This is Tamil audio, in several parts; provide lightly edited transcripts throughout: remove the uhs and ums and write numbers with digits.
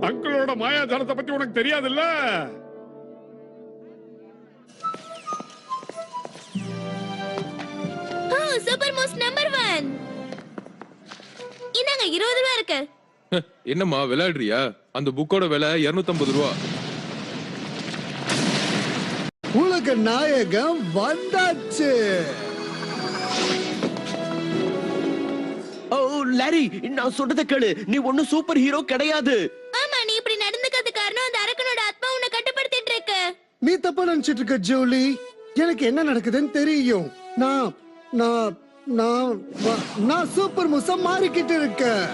அங்கிளோட மாயாஜாலத்தை பத்தி உனக்கு தெரியாதுல்ல? Super most number 1. இந்தாங்க 20 ரூபாய் இருக்கு. என்னம்மா விளையாடுறியா? அந்த புக்கோட விலை 250 ரூபா. உலக நாயகம் வந்தாச்சு. ஓ லாரி, நான் சொல்றத கேளு. நீ ஒன்னும் சூப்பர் ஹீரோ கிடையாது. ஆமா, நீ இப்படி நடந்துக்கிறது காரணம் அந்த அரக்கனோட ஆத்மா உன்னை கட்டுப்படுத்திட்டு இருக்கு. நீ தப்பா நினைச்சிட்டு இருக்க ஜூலி. எனக்கு என்ன நடக்குதுன்னு தெரியும். நான் நான் நான் நான் சூப்பர் மூஸா மாறிக்கிட்டு இருக்கேன்.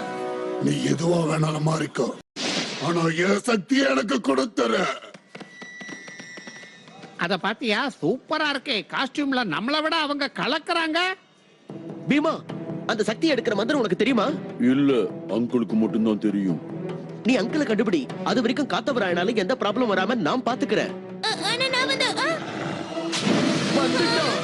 நீ எதுவா வேணாலும் மாறிக்கோ, ஆனா என் சக்தியை எனக்கு கொடுத்துற. அத பாத்தியா? சூப்பரா இருக்கே. காஸ்டியூம்ல நம்மள விட அவங்க கலக்குறாங்க. பீமா, அந்த சக்தி எடுக்கிற மந்திரம் உனக்கு தெரியுமா? இல்ல, அங்கிளுக்கு மட்டும்தான் தெரியும். நீ அங்கிளை கண்டுபிடி. அது வரைக்கும் காத்தவராயனால எந்த ப்ராப்ளம் வராம நான் பாத்துக்கிறேன். ஆனா நான் வந்து வந்துட்டோம்.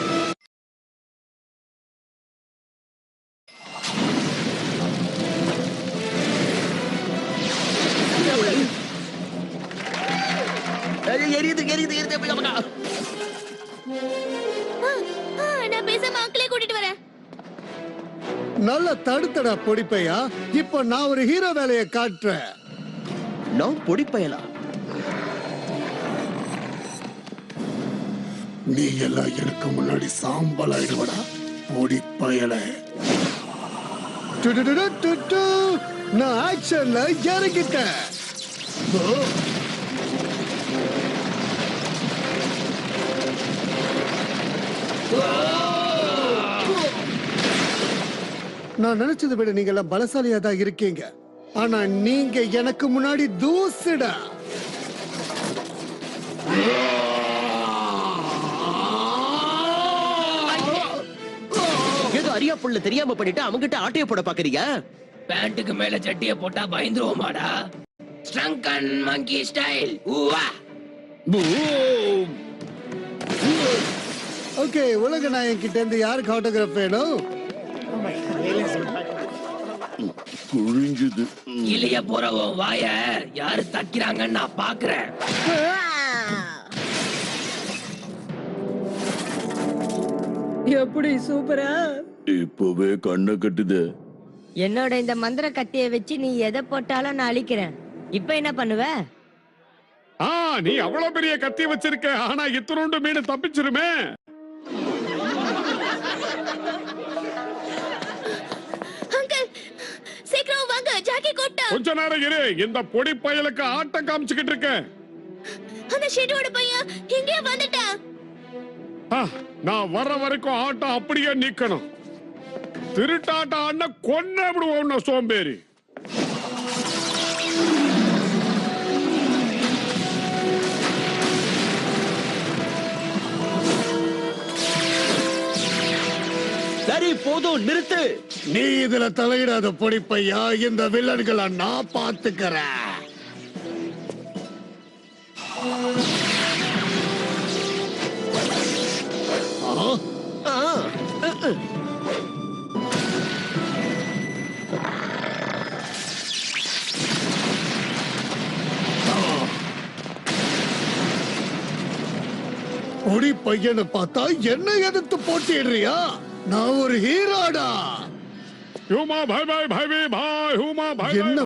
எரியுது எரியுது எரியுது. நான் பேசாம அங்கிளே கூட்டிட்டு வரேன். நல்ல தடுத்தடா பொடிப்பையா. இப்போ நான் ஒரு ஹீரோ வேலையை காட்டுறேன். நான் பொடிப்பயலா? நீ எல்லாம் எனக்கு முன்னாடி சாம்பல் ஆயிடுவடா பொடி பயல. நான் ஆக்ஷன்ல இறங்கிட்டேன். நான் நினைச்சதை விட நீங்க எல்லாம் பலசாலியா தான் இருக்கீங்க. ஆனா நீங்க எனக்கு முன்னாடி தூசுடா. ஏதோ அரியா புள்ள தெரியாம பண்ணிட்டு அவங்கிட்ட ஆட்டைய போட பாக்குறியா? பேண்ட்டுக்கு மேல சட்டிய போட்டா பயந்துருவோமாடா? ஸ்ட்ரங்கன் மங்கி ஸ்டைல். ஊவா ஓகே, உலக நாயகன் கிட்ட இருந்து யாருக்கு ஆட்டோகிராஃப் வேணும்? குழிஞ்சுது. இளைய போறவன் வாய யாரு தக்கிறாங்கன்னு நான் பாக்குறேன். எப்படி சூப்பரா? இப்பவே கண்ணை கட்டுது. என்னோட இந்த மந்திர கத்தியை வச்சு நீ எதை போட்டாலும் நான் அழிக்கிறேன். இப்ப என்ன பண்ணுவ? நீ அவ்வளவு பெரிய கத்தி வச்சிருக்க, ஆனா இத்தனோண்டு மீன் தப்பிச்சிருமே. அங்கிள் சீக்கிரம் வாங்க, ஜாக்கி கூட்டா. கொஞ்ச நேரம் இரு, இந்த பொடி பயலுக்கு ஆட்டம் காமிச்சுக்கிட்டு இருக்க. அந்த ஷெட்டோட பையன் இங்கே வந்துட்டான். நான் வர்ற வரைக்கும் ஆட்டம் அப்படியே நிக்கணும். திருட்டாட்டம் ஆடின கொன்ன விடுவோம் சோம்பேறி. சரி போதும், நிறுத்து. நீ இதுல தலையிடாத பொடிப்பையா. இந்த வில்லன்களை நான் பாத்துக்கிறேன். பொடி பையனை பார்த்தா என்ன எதிர்த்து போட்டிடுறியா? நான் ஒரு ஹீரோடா. ஹூமா பாய் பாய் பாய் பாய் ஹூமா பாய். என்ன